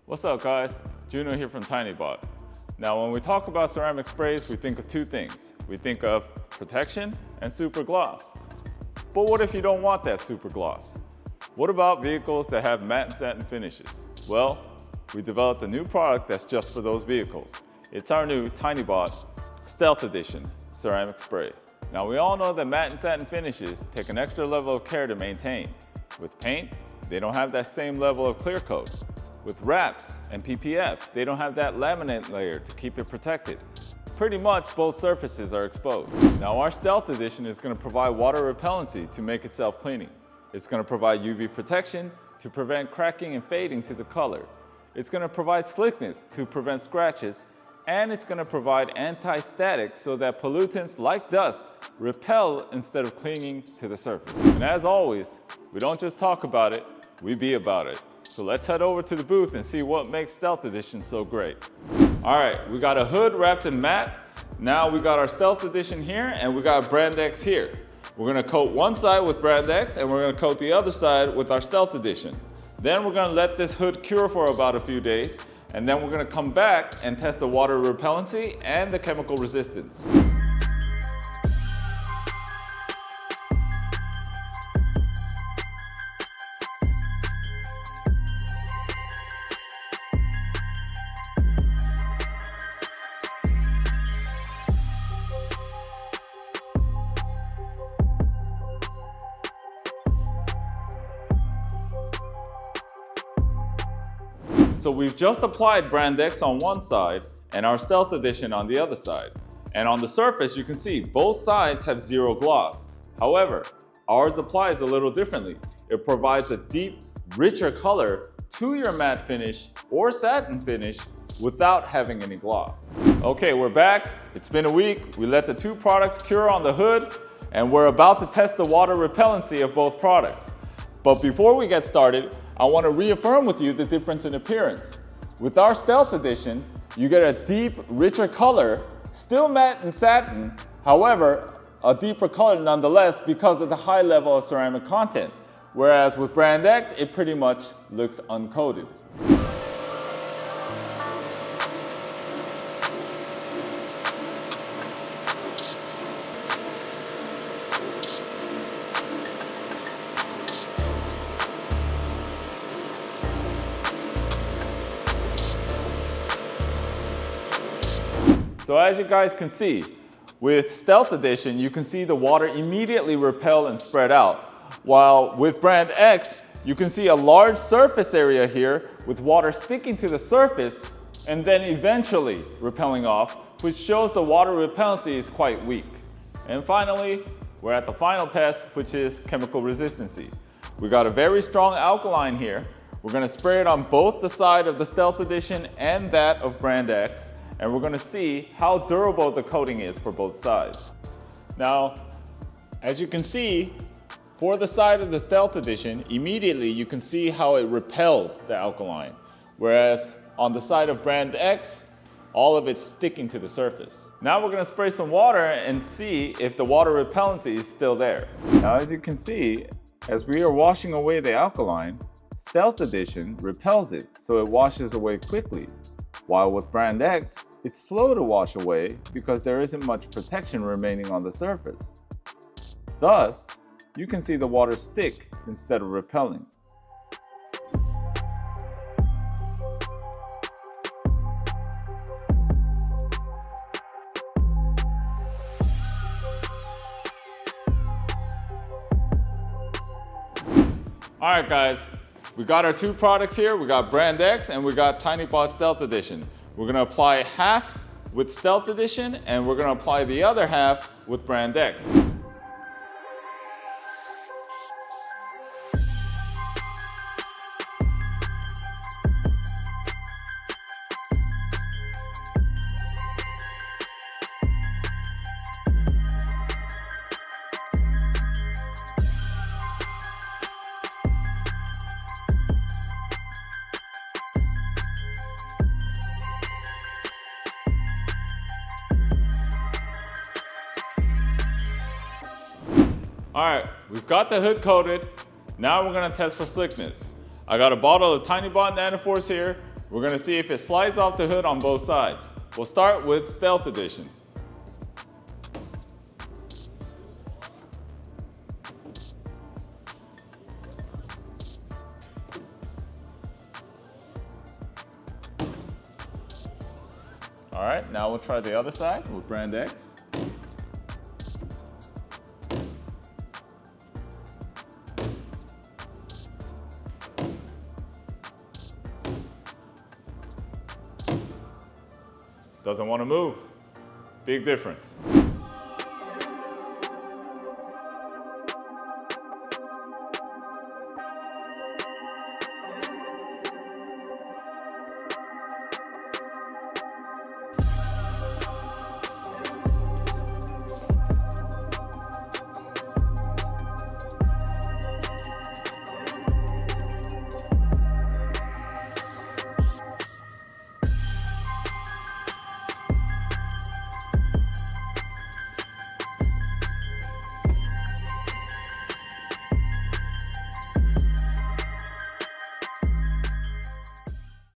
What's up guys, Juno here from Tinybot. Now when we talk about ceramic sprays, we think of two things. We think of protection and super gloss. But what if you don't want that super gloss? What about vehicles that have matte and satin finishes? Well, we developed a new product that's just for those vehicles. It's our new Tinybot Stealth Edition ceramic spray. Now we all know that matte and satin finishes take an extra level of care to maintain. With paint, they don't have that same level of clear coat. With wraps and PPF, they don't have that laminate layer to keep it protected. Pretty much both surfaces are exposed. Now our Stealth Edition is going to provide water repellency to make it self-cleaning. It's going to provide UV protection to prevent cracking and fading to the color. It's going to provide slickness to prevent scratches, and it's going to provide anti-static so that pollutants like dust repel instead of clinging to the surface. And as always, we don't just talk about it, we be about it. So let's head over to the booth and see what makes Stealth Edition so great. All right, we got a hood wrapped in matte. Now we got our Stealth Edition here and we got Brand X here. We're gonna coat one side with Brand X and we're gonna coat the other side with our Stealth Edition. Then we're gonna let this hood cure for about a few days, and then we're gonna come back and test the water repellency and the chemical resistance. So we've just applied Brand X on one side and our Stealth Edition on the other side. And on the surface, you can see both sides have zero gloss. However, ours applies a little differently. It provides a deep, richer color to your matte finish or satin finish without having any gloss. Okay, we're back. It's been a week. We let the two products cure on the hood, and we're about to test the water repellency of both products. But before we get started, I want to reaffirm with you the difference in appearance. With our Stealth Edition, you get a deep, richer color, still matte and satin, however, a deeper color nonetheless because of the high level of ceramic content. Whereas with Brand X, it pretty much looks uncoated. So as you guys can see, with Stealth Edition, you can see the water immediately repel and spread out. While with Brand X, you can see a large surface area here with water sticking to the surface and then eventually repelling off, which shows the water repellency is quite weak. And finally, we're at the final test, which is chemical resistancy. We got a very strong alkaline here. We're gonna spray it on both the side of the Stealth Edition and that of Brand X. And we're gonna see how durable the coating is for both sides. Now, as you can see, for the side of the Stealth Edition, immediately you can see how it repels the alkaline. Whereas on the side of Brand X, all of it's sticking to the surface. Now we're gonna spray some water and see if the water repellency is still there. Now as you can see, as we are washing away the alkaline, Stealth Edition repels it, so it washes away quickly. While with Brand X, it's slow to wash away because there isn't much protection remaining on the surface. Thus, you can see the water stick instead of repelling. All right guys, we got our two products here. We got Brand X and we got Tinybot Stealth Edition. We're gonna apply half with Stealth Edition and we're gonna apply the other half with Brand X. All right, we've got the hood coated. Now we're gonna test for slickness. I got a bottle of Tinybot Nanoforce here. We're gonna see if it slides off the hood on both sides. We'll start with Stealth Edition. All right, now we'll try the other side with Brand X. Doesn't want to move. Big difference.